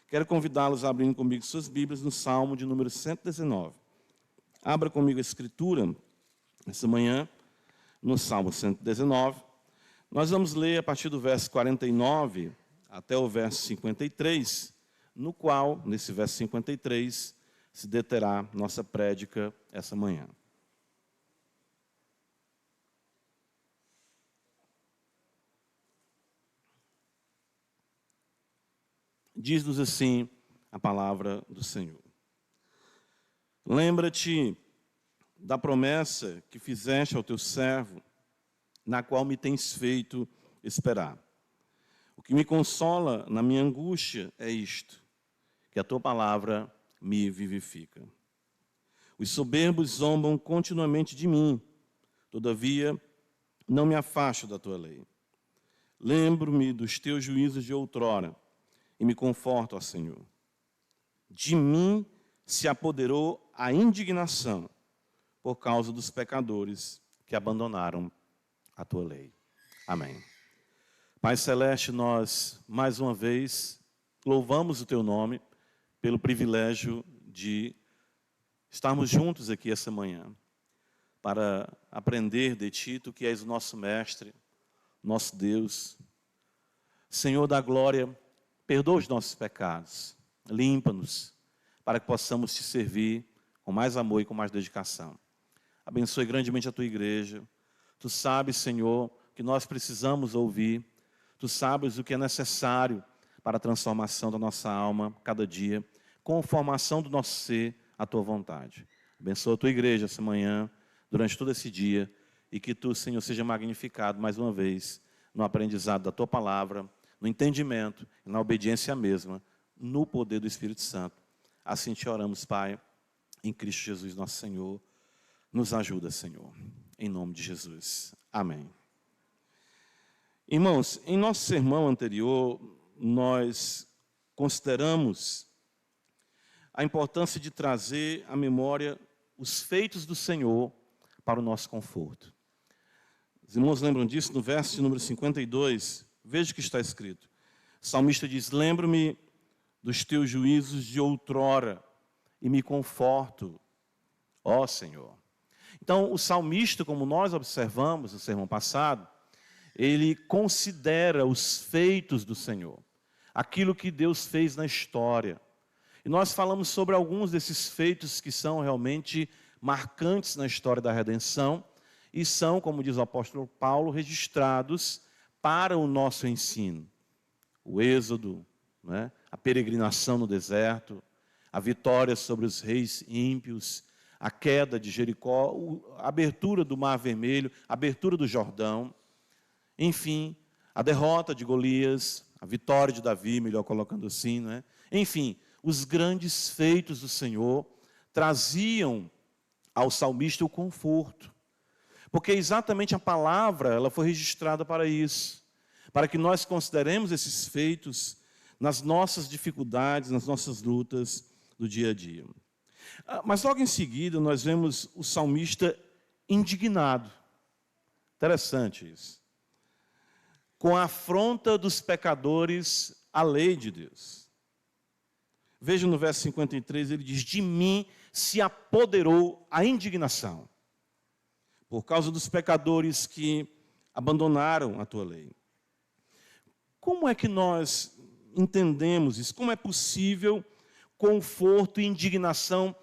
Quero convidá-los a abrirem comigo suas Bíblias no Salmo de número 119. Abra comigo a Escritura, essa manhã, no Salmo 119. Nós vamos ler a partir do verso 49 até o verso 53, no qual, nesse verso 53, se deterá nossa prédica essa manhã. Diz-nos assim a palavra do Senhor. Lembra-te da promessa que fizeste ao teu servo, na qual me tens feito esperar. O que me consola na minha angústia é isto, que a tua palavra me vivifica. Os soberbos zombam continuamente de mim, todavia não me afasto da tua lei. Lembro-me dos teus juízos de outrora, e me conforto, ó Senhor. De mim se apoderou a indignação por causa dos pecadores que abandonaram a tua lei. Amém. Pai Celeste, nós, mais uma vez, louvamos o teu nome pelo privilégio de estarmos juntos aqui essa manhã para aprender de ti, tu que és o nosso mestre, nosso Deus. Senhor da glória, perdoa os nossos pecados, limpa-nos, para que possamos te servir com mais amor e com mais dedicação. Abençoe grandemente a tua igreja. Tu sabes, Senhor, que nós precisamos ouvir. Tu sabes o que é necessário para a transformação da nossa alma cada dia, com a formação do nosso ser à tua vontade. Abençoa a tua igreja essa manhã, durante todo esse dia, e que tu, Senhor, seja magnificado mais uma vez no aprendizado da tua palavra, no entendimento e na obediência mesma, no poder do Espírito Santo. Assim te oramos, Pai, em Cristo Jesus, nosso Senhor. Nos ajuda, Senhor, em nome de Jesus. Amém. Irmãos, em nosso sermão anterior, nós consideramos a importância de trazer à memória os feitos do Senhor para o nosso conforto. Os irmãos lembram disso no verso de número 52? Veja o que está escrito. O salmista diz: lembro-me dos teus juízos de outrora e me conforto, ó Senhor. Então, o salmista, como nós observamos no sermão passado, ele considera os feitos do Senhor, aquilo que Deus fez na história. E nós falamos sobre alguns desses feitos que são realmente marcantes na história da redenção e são, como diz o apóstolo Paulo, registrados para o nosso ensino. O êxodo, né? A peregrinação no deserto, a vitória sobre os reis ímpios, a queda de Jericó, a abertura do Mar Vermelho, a abertura do Jordão, enfim, a derrota de Golias, a vitória de Davi, melhor colocando assim, né? Enfim, os grandes feitos do Senhor traziam ao salmista o conforto. Porque exatamente a palavra, ela foi registrada para isso, para que nós consideremos esses feitos nas nossas dificuldades, nas nossas lutas do dia a dia. Mas logo em seguida nós vemos o salmista indignado. Interessante isso. Com a afronta dos pecadores à lei de Deus. Veja no verso 53, ele diz: de mim se apoderou a indignação, por causa dos pecadores que abandonaram a tua lei. Como é que nós entendemos isso? Como é possível conforto e indignação,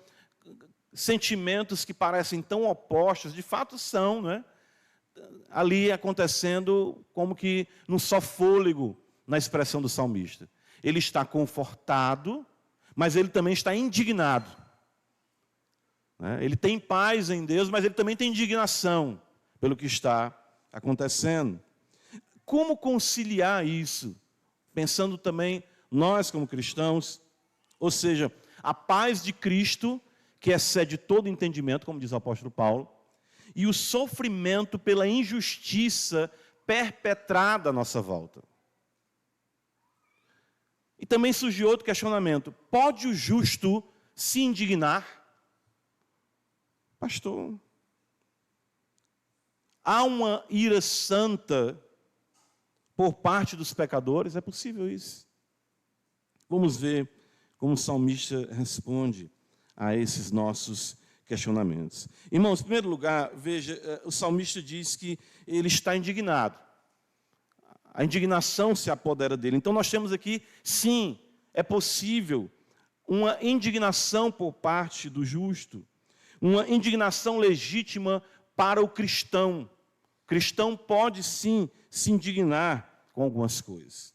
sentimentos que parecem tão opostos, de fato são, não é? Ali acontecendo como que num só fôlego na expressão do salmista. Ele está confortado, mas ele também está indignado. Ele tem paz em Deus, mas ele também tem indignação pelo que está acontecendo. Como conciliar isso? Pensando também nós como cristãos, ou seja, a paz de Cristo, que excede todo entendimento, como diz o apóstolo Paulo, e o sofrimento pela injustiça perpetrada à nossa volta. E também surgiu outro questionamento: pode o justo se indignar? Pastor, há uma ira santa por parte dos pecadores? É possível isso? vamos ver como o salmista responde a esses nossos questionamentos. Irmãos, em primeiro lugar, veja, o salmista diz que ele está indignado. A indignação se apodera dele. Então nós temos aqui, sim, é possível uma indignação por parte do justo, uma indignação legítima para o cristão. O cristão pode, sim, se indignar com algumas coisas.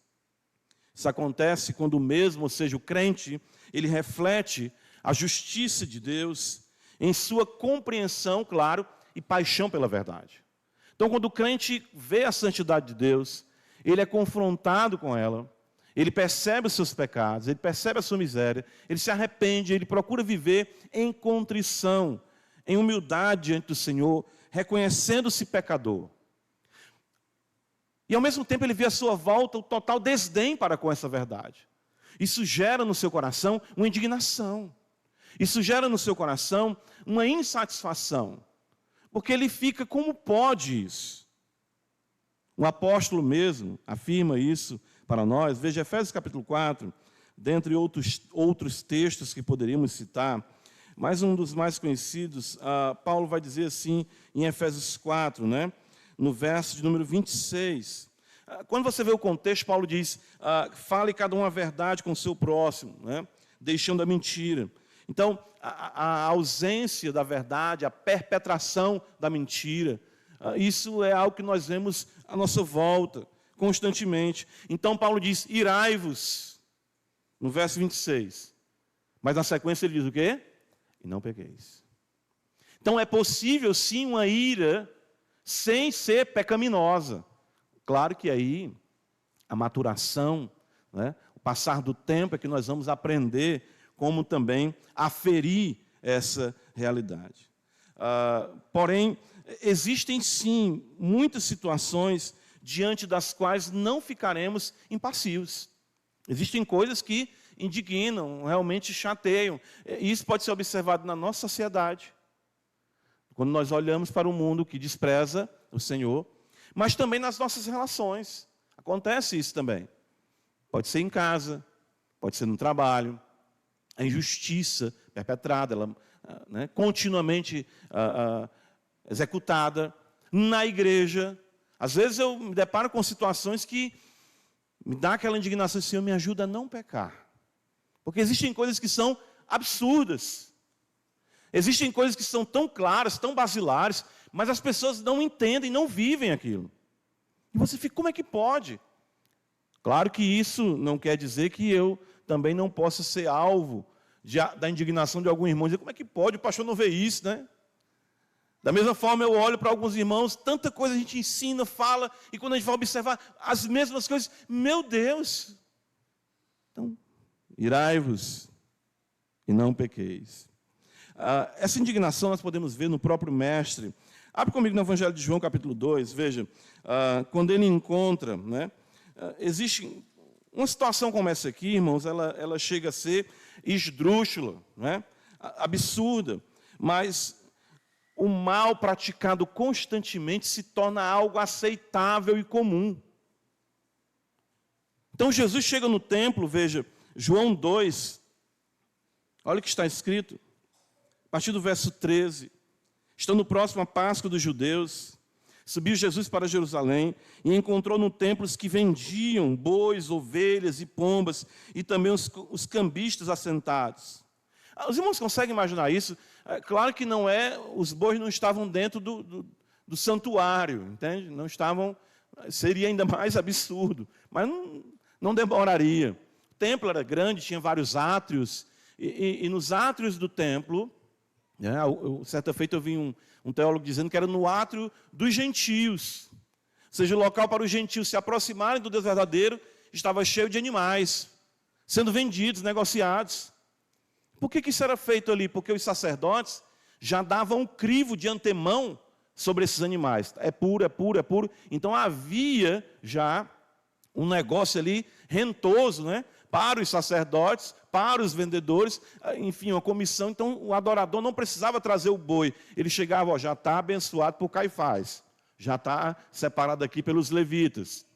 Isso acontece quando mesmo, ou seja, o crente, ele reflete a justiça de Deus em sua compreensão, claro, e paixão pela verdade. Então, quando o crente vê a santidade de Deus, ele é confrontado com ela, ele percebe os seus pecados, ele percebe a sua miséria, ele se arrepende, ele procura viver em contrição, em humildade diante do Senhor, reconhecendo-se pecador. E ao mesmo tempo ele vê à sua volta o total desdém para com essa verdade. Isso gera no seu coração uma indignação. Isso gera no seu coração uma insatisfação. Porque ele fica, como pode isso? O apóstolo mesmo afirma isso para nós. Veja Efésios capítulo 4, dentre outros textos que poderíamos citar, mas um dos mais conhecidos, Paulo vai dizer assim em Efésios 4, né? No verso de número 26. Quando você vê o contexto, Paulo diz, fale cada um a verdade com o seu próximo, né? Deixando a mentira. Então, a ausência da verdade, a perpetração da mentira, isso é algo que nós vemos à nossa volta, constantemente. Então, Paulo diz, irai-vos, no verso 26. Mas na sequência ele diz o quê? E não pequeis. Então, é possível, sim, uma ira sem ser pecaminosa. Claro que aí, a maturação, né, o passar do tempo é que nós vamos aprender como também aferir essa realidade. Porém, existem sim muitas situações diante das quais não ficaremos impassivos. Existem coisas que indignam, realmente chateiam. E isso pode ser observado na nossa sociedade, quando nós olhamos para um mundo que despreza o Senhor, mas também nas nossas relações. Acontece isso também. Pode ser em casa, pode ser no trabalho. A injustiça perpetrada, ela, né, continuamente executada na igreja. Às vezes eu me deparo com situações que me dá aquela indignação, Senhor, me ajuda a não pecar. Porque existem coisas que são absurdas. Existem coisas que são tão claras, tão basilares, mas as pessoas não entendem, não vivem aquilo. E você fica, como é que pode? Claro que isso não quer dizer que eu também não possa ser alvo da indignação de algum irmão. Dizer, como é que pode? O pastor não vê isso, né? Da mesma forma, eu olho para alguns irmãos, tanta coisa a gente ensina, fala, e quando a gente vai observar as mesmas coisas, meu Deus! Então, irai-vos e não pequeis. Essa indignação nós podemos ver no próprio mestre. Abre comigo no Evangelho de João, capítulo 2, veja, quando ele encontra, né, existe uma situação como essa aqui, irmãos, ela chega a ser esdrúxula, né, absurda, mas o mal praticado constantemente se torna algo aceitável e comum. Então Jesus chega no templo, veja, João 2, olha o que está escrito, a partir do verso 13. Estando próximo à Páscoa dos judeus, subiu Jesus para Jerusalém e encontrou no templo os que vendiam bois, ovelhas e pombas, e também os cambistas assentados. Os irmãos conseguem imaginar isso? Claro que não é, os bois não estavam dentro do santuário, entende? Não estavam, seria ainda mais absurdo, mas não demoraria. O templo era grande, tinha vários átrios, e nos átrios do templo, certa feita eu vi um teólogo dizendo que era no átrio dos gentios. Ou seja, o local para os gentios se aproximarem do Deus verdadeiro estava cheio de animais, sendo vendidos, negociados. Por que isso era feito ali? Porque os sacerdotes já davam um crivo de antemão sobre esses animais. É puro, é puro, é puro. Então havia já um negócio ali rentoso, né? Para os sacerdotes, para os vendedores, enfim, uma comissão. Então o adorador não precisava trazer o boi. Ele chegava, já está abençoado por Caifás, já está separado aqui pelos levitas.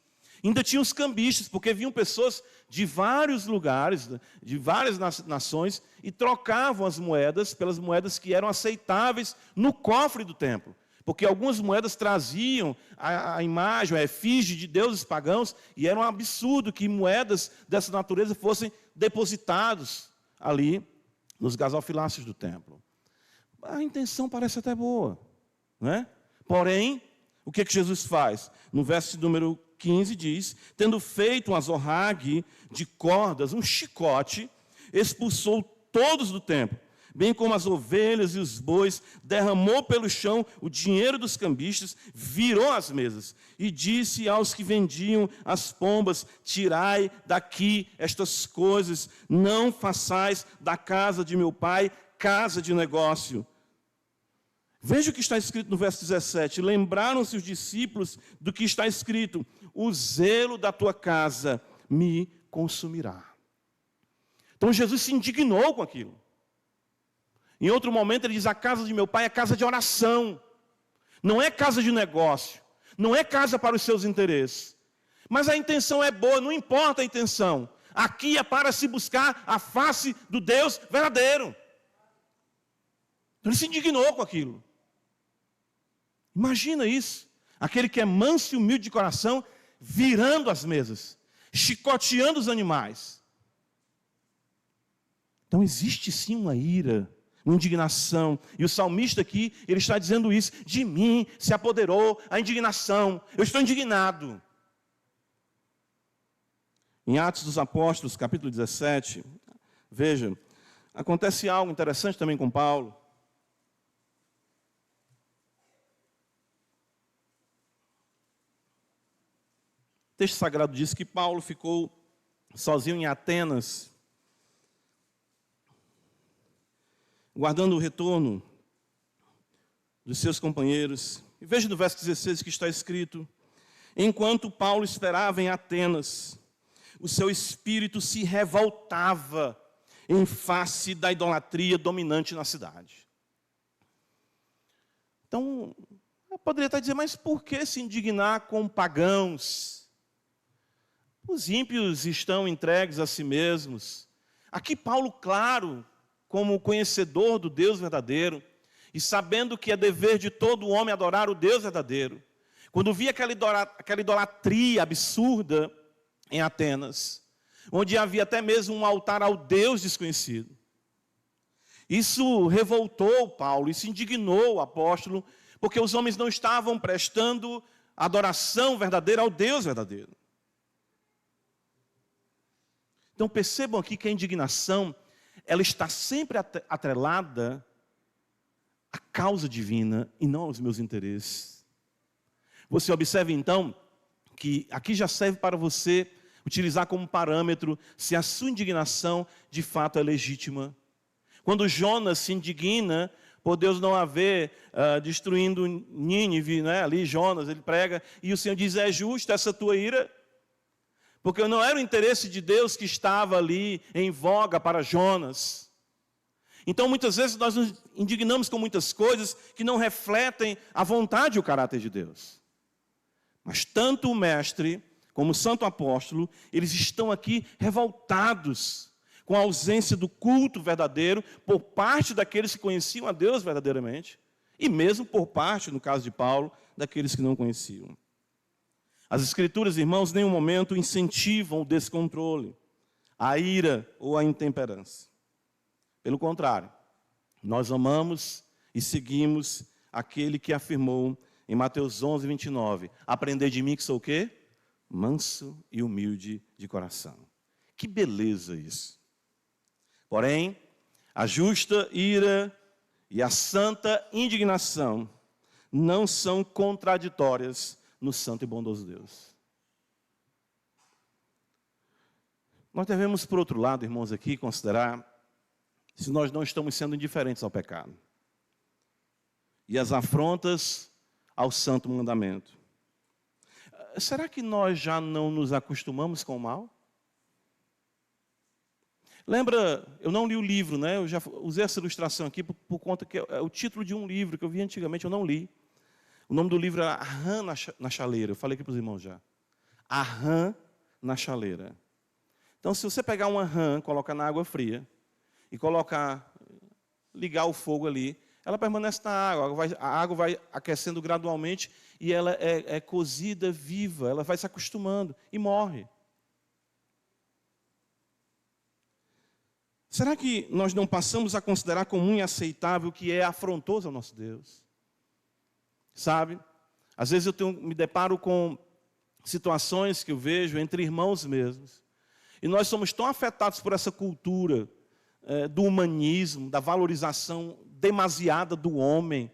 Ainda tinha os cambistas, porque vinham pessoas de vários lugares, de várias nações, e trocavam as moedas pelas moedas que eram aceitáveis no cofre do templo. Porque algumas moedas traziam a imagem, a efígie de deuses pagãos, e era um absurdo que moedas dessa natureza fossem depositadas ali nos gasofiláceos do templo. A intenção parece até boa, não é? Porém, o que Jesus faz? No verso número 15 diz: tendo feito um azorrague de cordas, um chicote, expulsou todos do templo, bem como as ovelhas e os bois, derramou pelo chão o dinheiro dos cambistas, virou as mesas e disse aos que vendiam as pombas: tirai daqui estas coisas, não façais da casa de meu pai casa de negócio. Veja o que está escrito no verso 17. Lembraram-se os discípulos do que está escrito: o zelo da tua casa me consumirá. Então Jesus se indignou com aquilo. Em outro momento ele diz: a casa de meu pai é casa de oração. Não é casa de negócio. Não é casa para os seus interesses. Mas a intenção é boa, não importa a intenção. Aqui é para se buscar a face do Deus verdadeiro. Então ele se indignou com aquilo. Imagina isso, aquele que é manso e humilde de coração, virando as mesas, chicoteando os animais. Então existe sim uma ira, uma indignação, e o salmista aqui, ele está dizendo isso: de mim se apoderou a indignação, eu estou indignado. Em Atos dos Apóstolos, capítulo 17, veja, acontece algo interessante também com Paulo. O texto sagrado diz que Paulo ficou sozinho em Atenas, guardando o retorno dos seus companheiros. E veja no verso 16 que está escrito: enquanto Paulo esperava em Atenas, o seu espírito se revoltava em face da idolatria dominante na cidade. Então, eu poderia estar dizendo: mas por que se indignar com pagãos? Os ímpios estão entregues a si mesmos. Aqui Paulo, claro, como conhecedor do Deus verdadeiro, e sabendo que é dever de todo homem adorar o Deus verdadeiro, quando via aquela idolatria absurda em Atenas, onde havia até mesmo um altar ao Deus desconhecido, isso revoltou Paulo, isso indignou o apóstolo, porque os homens não estavam prestando adoração verdadeira ao Deus verdadeiro. Então percebam aqui que a indignação, ela está sempre atrelada à causa divina e não aos meus interesses. Você observe então que aqui já serve para você utilizar como parâmetro se a sua indignação de fato é legítima. Quando Jonas se indigna por Deus não haver destruindo Nínive, né? Ali Jonas, ele prega, e o Senhor diz: é justa essa tua ira? Porque não era o interesse de Deus que estava ali em voga para Jonas. Então, muitas vezes, nós nos indignamos com muitas coisas que não refletem a vontade e o caráter de Deus. Mas tanto o mestre como o santo apóstolo, eles estão aqui revoltados com a ausência do culto verdadeiro por parte daqueles que conheciam a Deus verdadeiramente, e mesmo por parte, no caso de Paulo, daqueles que não conheciam. As Escrituras, irmãos, em nenhum momento incentivam o descontrole, a ira ou a intemperança. Pelo contrário, nós amamos e seguimos aquele que afirmou em Mateus 11, 29, aprendei de mim que sou o quê? Manso e humilde de coração. Que beleza isso! Porém, a justa ira e a santa indignação não são contraditórias no santo e bondoso Deus. Nós devemos, por outro lado, irmãos, aqui considerar se nós não estamos sendo indiferentes ao pecado e às afrontas ao santo mandamento. Será que nós já não nos acostumamos com o mal? Lembra, eu não li o livro, né? Eu já usei essa ilustração aqui por conta que é o título de um livro que eu vi antigamente, eu não li. O nome do livro era A Rã na Chaleira. Eu falei aqui para os irmãos já. a rã na chaleira. Então, se você pegar uma rã, colocar na água fria e ligar o fogo ali, ela permanece na água, a água vai aquecendo gradualmente e ela é cozida viva, ela vai se acostumando e morre. Será que nós não passamos a considerar comum e aceitável o que é afrontoso ao nosso Deus? Sabe? Às vezes me deparo com situações que eu vejo entre irmãos mesmos, e nós somos tão afetados por essa cultura do humanismo, da valorização demasiada do homem,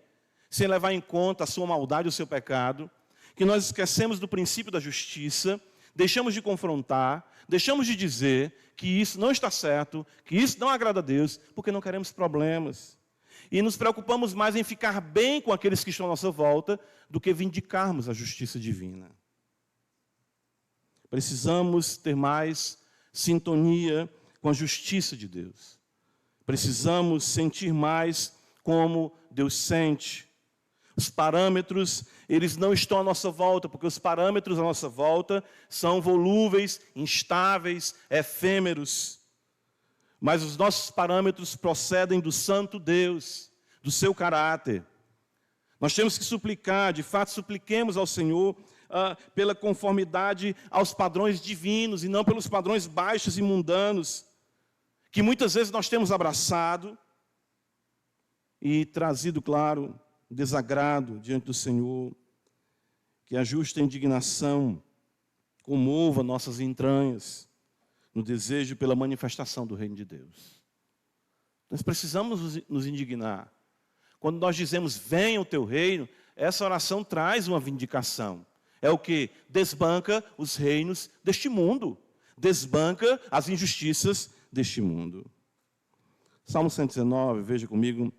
sem levar em conta a sua maldade, o seu pecado, que nós esquecemos do princípio da justiça, deixamos de confrontar, deixamos de dizer que isso não está certo, que isso não agrada a Deus, porque não queremos problemas. E nos preocupamos mais em ficar bem com aqueles que estão à nossa volta do que vindicarmos a justiça divina. Precisamos ter mais sintonia com a justiça de Deus. Precisamos sentir mais como Deus sente. Os parâmetros, eles não estão à nossa volta, porque os parâmetros à nossa volta são volúveis, instáveis, efêmeros. Mas os nossos parâmetros procedem do santo Deus, do seu caráter. Nós temos que suplicar, de fato, supliquemos ao Senhor pela conformidade aos padrões divinos e não pelos padrões baixos e mundanos, que muitas vezes nós temos abraçado e trazido, claro, desagrado diante do Senhor. Que a justa indignação comova nossas entranhas no desejo pela manifestação do reino de Deus. Nós precisamos nos indignar. Quando nós dizemos, venha o teu reino, essa oração traz uma vindicação. É o que? Desbanca os reinos deste mundo. Desbanca as injustiças deste mundo. Salmo 119, veja comigo,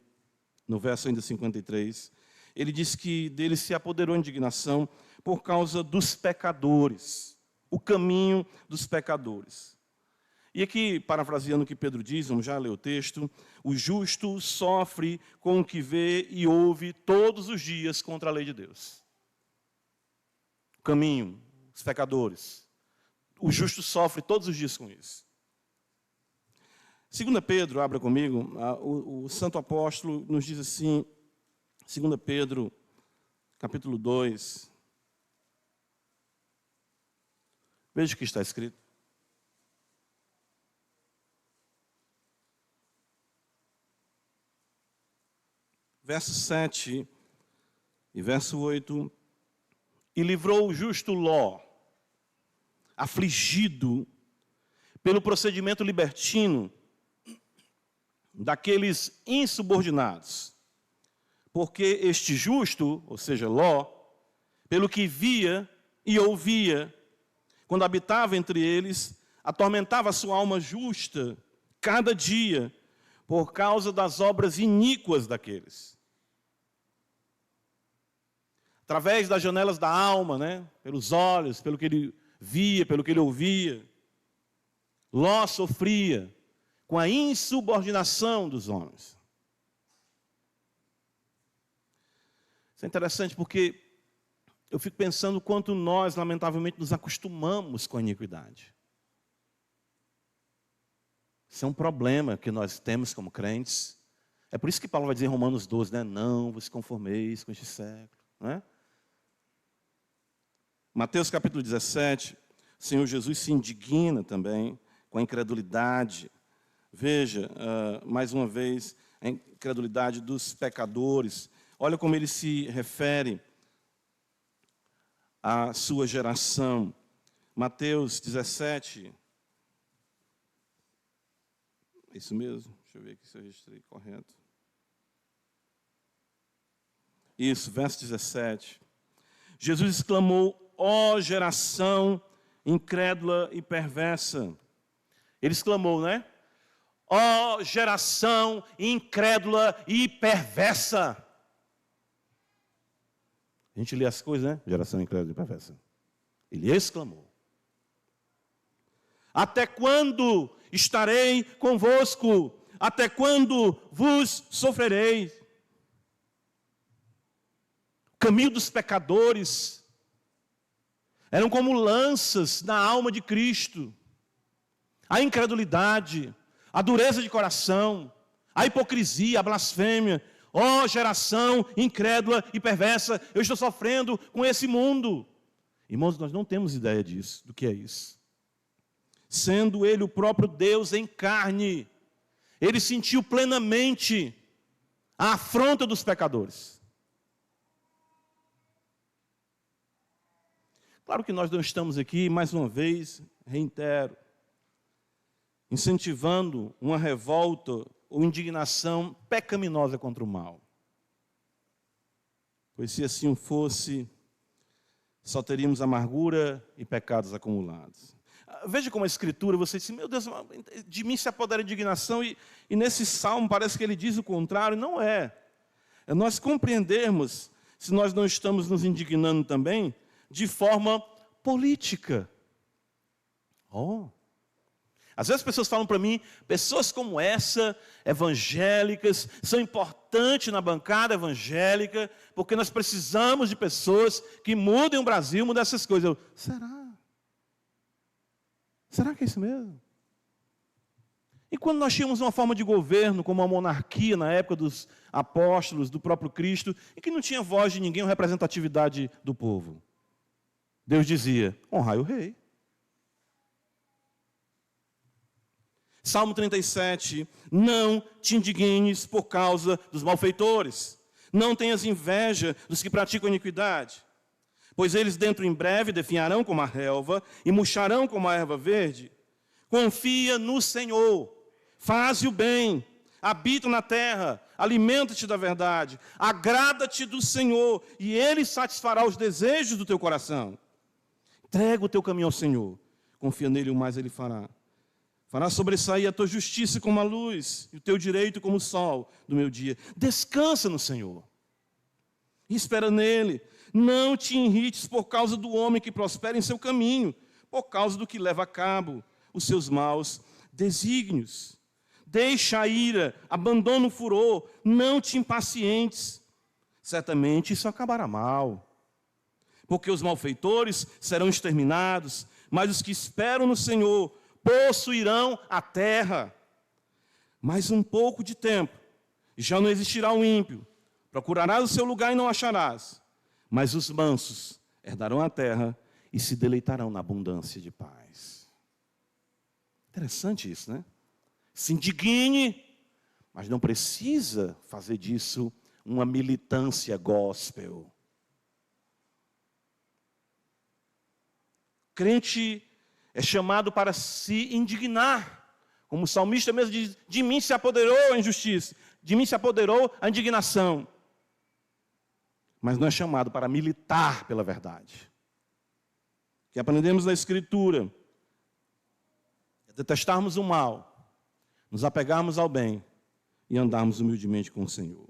no verso ainda 53. Ele diz que dele se apoderou a indignação por causa dos pecadores. O caminho dos pecadores. E aqui, parafraseando o que Pedro diz, vamos já ler o texto, o justo sofre com o que vê e ouve todos os dias contra a lei de Deus. O caminho, os pecadores. O justo sofre todos os dias com isso. 2 Pedro, abra comigo, o santo apóstolo nos diz assim, 2 Pedro, capítulo 2. Veja o que está escrito. Verso 7 e verso 8. E livrou o justo Ló, afligido pelo procedimento libertino daqueles insubordinados. Porque este justo, ou seja, Ló, pelo que via e ouvia, quando habitava entre eles, atormentava a sua alma justa cada dia, por causa das obras iníquas daqueles. Através das janelas da alma, né? Pelos olhos, pelo que ele via, pelo que ele ouvia, Ló sofria com a insubordinação dos homens. Isso é interessante porque eu fico pensando o quanto nós, lamentavelmente, nos acostumamos com a iniquidade. Isso é um problema que nós temos como crentes. É por isso que Paulo vai dizer em Romanos 12, né? Não vos conformeis com este século. Não é? Mateus capítulo 17, o Senhor Jesus se indigna também com a incredulidade. Veja, mais uma vez, a incredulidade dos pecadores. Olha como ele se refere à sua geração. Mateus 17. É isso mesmo? Deixa eu ver aqui se eu registrei correto. Isso, verso 17. Jesus exclamou, ó geração incrédula e perversa. Ele exclamou, né? Ó geração incrédula e perversa. A gente lê as coisas, né? Geração incrédula e perversa. Ele exclamou. Até quando estarei convosco? Até quando vos sofrerei? O caminho dos pecadores Eram como lanças na alma de Cristo. A incredulidade, a dureza de coração, a hipocrisia, a blasfêmia. Ó geração incrédula e perversa, eu estou sofrendo com esse mundo. Irmãos, nós não temos ideia disso, do que é isso. Sendo ele o próprio Deus em carne, ele sentiu plenamente a afronta dos pecadores. Claro que nós não estamos aqui, mais uma vez, reitero, incentivando uma revolta ou indignação pecaminosa contra o mal. Pois se assim fosse, só teríamos amargura e pecados acumulados. Veja como a Escritura, você diz, meu Deus, de mim se apodera a indignação, e nesse salmo parece que ele diz o contrário. Não é. É nós compreendermos, se nós não estamos nos indignando também, de forma política. Às vezes as pessoas falam para mim, pessoas como essa, evangélicas, são importantes na bancada evangélica, porque nós precisamos de pessoas que mudem o Brasil, mudem essas coisas. Eu, será? Será que é isso mesmo? E quando nós tínhamos uma forma de governo, como a monarquia na época dos apóstolos, do próprio Cristo, e que não tinha voz de ninguém, uma representatividade do povo, Deus dizia, honrai o rei. Salmo 37, não te indignes por causa dos malfeitores, não tenhas inveja dos que praticam iniquidade, pois eles dentro em breve definharão como a relva e murcharão como a erva verde. Confia no Senhor, faze o bem, habita na terra, alimenta-te da verdade, agrada-te do Senhor, e Ele satisfará os desejos do teu coração. Entrega o teu caminho ao Senhor, confia nele, o mais Ele fará. Fará sobressair a tua justiça como a luz, e o teu direito como o sol do meu dia. Descansa no Senhor, e espera nele. Não te irrites por causa do homem que prospera em seu caminho, por causa do que leva a cabo os seus maus desígnios. Deixa a ira, abandona o furor, não te impacientes. Certamente isso acabará mal. Porque os malfeitores serão exterminados, mas os que esperam no Senhor possuirão a terra. Mais um pouco de tempo, e já não existirá o ímpio. Procurarás o seu lugar e não acharás. Mas os mansos herdarão a terra e se deleitarão na abundância de paz. Interessante isso, né? Se indigne, mas não precisa fazer disso uma militância gospel. O crente é chamado para se indignar. Como o salmista mesmo diz, de mim se apoderou a injustiça, de mim se apoderou a indignação. Mas não é chamado para militar pela verdade. O que aprendemos na Escritura é detestarmos o mal, nos apegarmos ao bem e andarmos humildemente com o Senhor.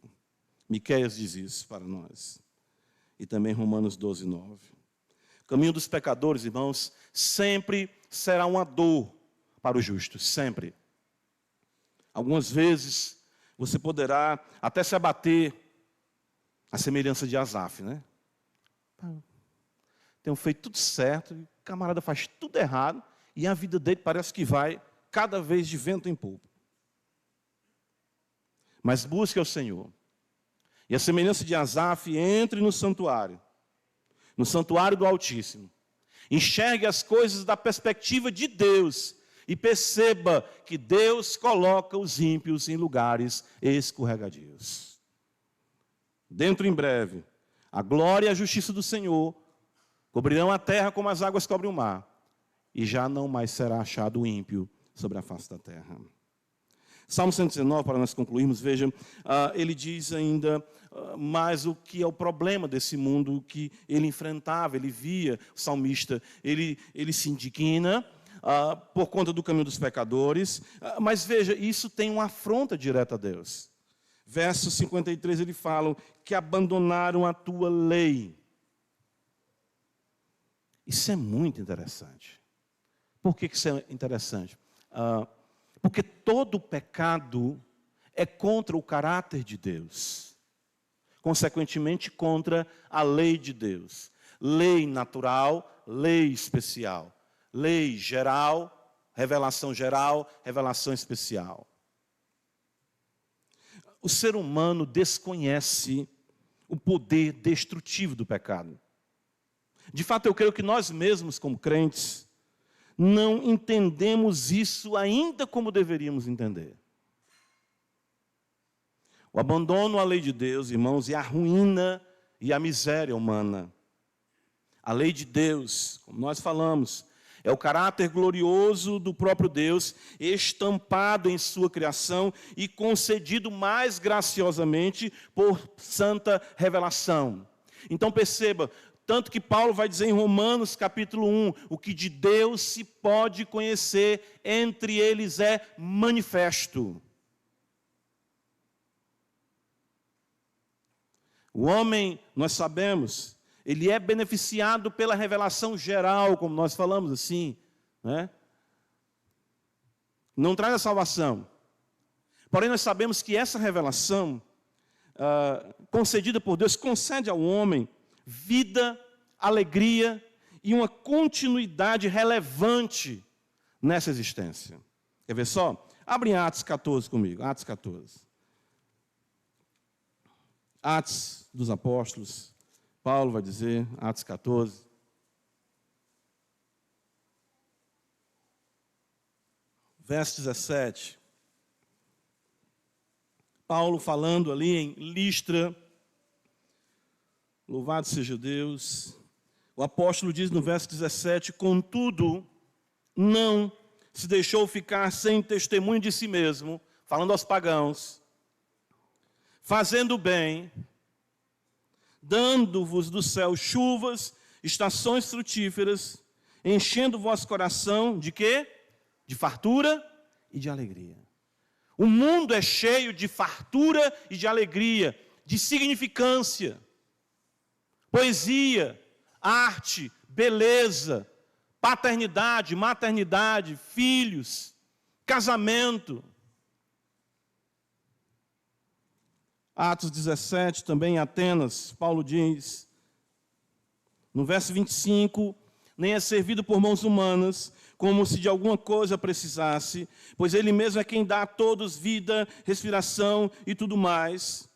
Miqueias diz isso para nós. E também Romanos 12, 9. O caminho dos pecadores, irmãos, sempre será uma dor para os justos, sempre. Algumas vezes você poderá até se abater, a semelhança de Asaf, né? Tenho feito tudo certo, o camarada faz tudo errado, e a vida dele parece que vai cada vez de vento em polpa. Mas busque ao Senhor. E a semelhança de Asaf, entre no santuário do Altíssimo. Enxergue as coisas da perspectiva de Deus e perceba que Deus coloca os ímpios em lugares escorregadios. Dentro em breve, a glória e a justiça do Senhor cobrirão a terra como as águas cobrem o mar, e já não mais será achado o ímpio sobre a face da terra. Salmo 119, para nós concluirmos, vejam, ele diz ainda mais o que é o problema desse mundo que ele enfrentava, ele via, o salmista, ele se indigna por conta do caminho dos pecadores, mas veja, isso tem uma afronta direta a Deus. Verso 53, ele fala que abandonaram a tua lei. Isso é muito interessante. Por que isso é interessante? Porque todo pecado é contra o caráter de Deus. Consequentemente, contra a lei de Deus. Lei natural, lei especial. Lei geral, revelação especial. O ser humano desconhece o poder destrutivo do pecado. De fato, eu creio que nós mesmos, como crentes, não entendemos isso ainda como deveríamos entender. O abandono à lei de Deus, irmãos, e a ruína e a miséria humana. A lei de Deus, como nós falamos, é o caráter glorioso do próprio Deus, estampado em sua criação e concedido mais graciosamente por santa revelação. Então perceba, tanto que Paulo vai dizer em Romanos capítulo 1, o que de Deus se pode conhecer entre eles é manifesto. O homem, nós sabemos, ele é beneficiado pela revelação geral, como nós falamos assim, né? Não traz a salvação. Porém, nós sabemos que essa revelação, concedida por Deus, concede ao homem vida, alegria e uma continuidade relevante nessa existência. Quer ver só? Abre em Atos 14 comigo, Atos 14. Atos dos Apóstolos, Paulo vai dizer, Atos 14. Verso 17. Paulo falando ali em Listra, louvado seja Deus. O apóstolo diz no verso 17, contudo, não se deixou ficar sem testemunho de si mesmo, falando aos pagãos, fazendo bem, dando-vos do céu chuvas, estações frutíferas, enchendo o vosso coração de quê? De fartura e de alegria. O mundo é cheio de fartura e de alegria, de significância, poesia, arte, beleza, paternidade, maternidade, filhos, casamento. Atos 17, também em Atenas, Paulo diz, no verso 25, nem é servido por mãos humanas, como se de alguma coisa precisasse, pois Ele mesmo é quem dá a todos vida, respiração e tudo mais.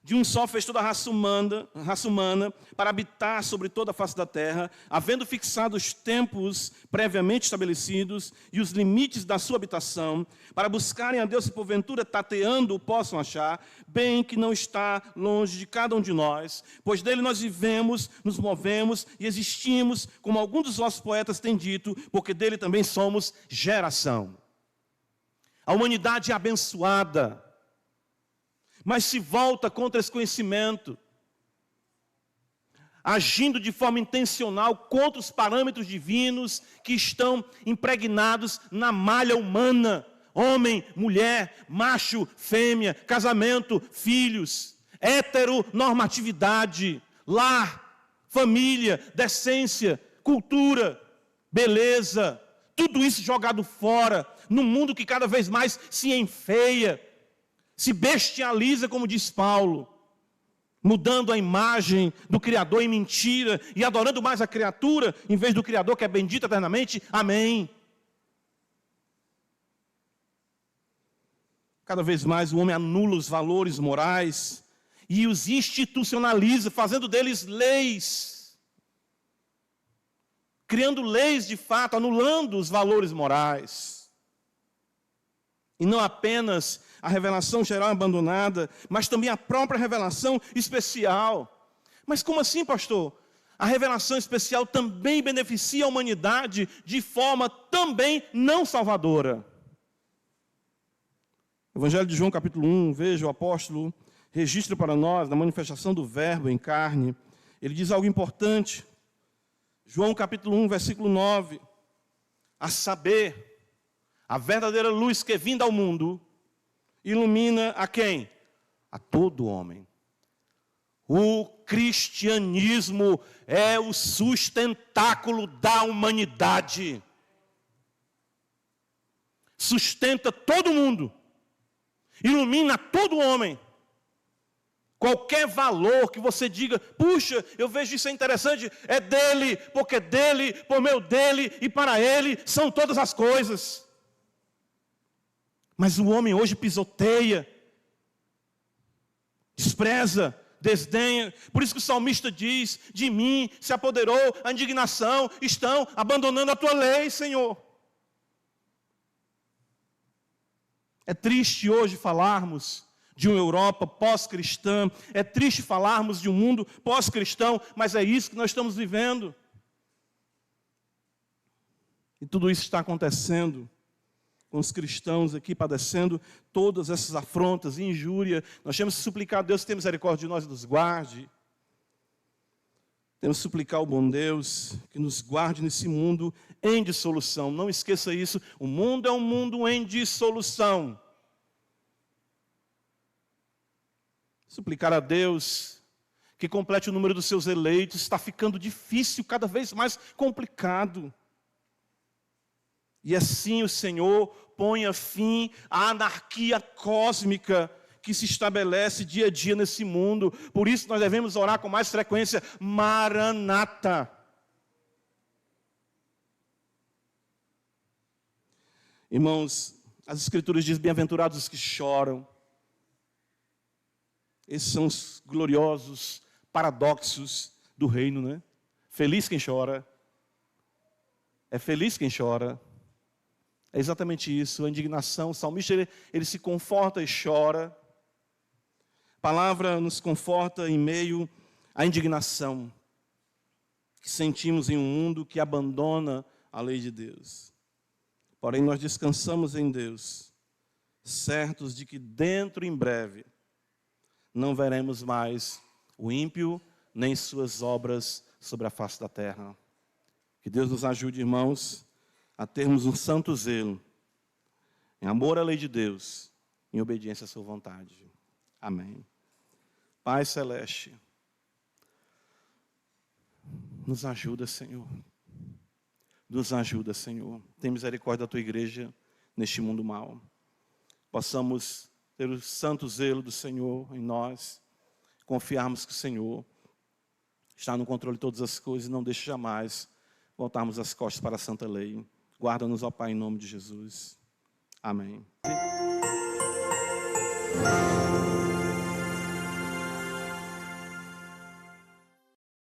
De um só fez toda a raça humana para habitar sobre toda a face da terra, havendo fixado os tempos previamente estabelecidos e os limites da sua habitação, para buscarem a Deus e porventura tateando o possam achar, bem que não está longe de cada um de nós, pois dele nós vivemos, nos movemos e existimos, como alguns dos nossos poetas têm dito, porque dele também somos geração. A humanidade é abençoada, mas se volta contra esse conhecimento, agindo de forma intencional contra os parâmetros divinos que estão impregnados na malha humana, homem, mulher, macho, fêmea, casamento, filhos, heteronormatividade, lar, família, decência, cultura, beleza, tudo isso jogado fora, num mundo que cada vez mais se enfeia, se bestializa, como diz Paulo, mudando a imagem do Criador em mentira e adorando mais a criatura em vez do Criador que é bendito eternamente. Amém. Cada vez mais o homem anula os valores morais e os institucionaliza, fazendo deles leis, criando leis de fato, anulando os valores morais. E não apenas a revelação geral abandonada, mas também a própria revelação especial. Mas como assim, pastor? A revelação especial também beneficia a humanidade de forma também não salvadora. Evangelho de João, capítulo 1, veja, o apóstolo registra para nós, na manifestação do verbo em carne, ele diz algo importante. João, capítulo 1, versículo 9. A saber, a verdadeira luz que é vinda ao mundo, ilumina a quem? A todo homem. O cristianismo é o sustentáculo da humanidade. Sustenta todo mundo. Ilumina todo homem. Qualquer valor que você diga, puxa, eu vejo isso é interessante, é dele, porque dele, por meio dele e para ele são todas as coisas. Mas o homem hoje pisoteia, despreza, desdenha. Por isso que o salmista diz, de mim se apoderou a indignação, estão abandonando a tua lei, Senhor. É triste hoje falarmos de uma Europa pós-cristã, é triste falarmos de um mundo pós-cristão, mas é isso que nós estamos vivendo. E tudo isso está acontecendo com os cristãos aqui padecendo todas essas afrontas e injúria. Nós temos que suplicar a Deus que tenha misericórdia de nós e nos guarde. Temos que suplicar ao bom Deus que nos guarde nesse mundo em dissolução. Não esqueça isso, o mundo é um mundo em dissolução. Suplicar a Deus que complete o número dos seus eleitos. Está ficando difícil, cada vez mais complicado. E assim o Senhor ponha fim à anarquia cósmica que se estabelece dia a dia nesse mundo. Por isso nós devemos orar com mais frequência, Maranata. Irmãos, as Escrituras dizem, bem-aventurados os que choram. Esses são os gloriosos paradoxos do reino, né? Feliz quem chora. É feliz quem chora. É exatamente isso, a indignação. O salmista, ele se conforta e chora. A palavra nos conforta em meio à indignação que sentimos em um mundo que abandona a lei de Deus. Porém, nós descansamos em Deus, certos de que dentro em breve não veremos mais o ímpio, nem suas obras sobre a face da terra. Que Deus nos ajude, irmãos, a termos um santo zelo, em amor à lei de Deus, em obediência à sua vontade. Amém. Pai Celeste, nos ajuda, Senhor. Nos ajuda, Senhor. Tem misericórdia da tua igreja neste mundo mau. Possamos ter o santo zelo do Senhor em nós, confiarmos que o Senhor está no controle de todas as coisas e não deixe jamais voltarmos as costas para a santa lei. Guarda-nos, ó Pai, em nome de Jesus. Amém.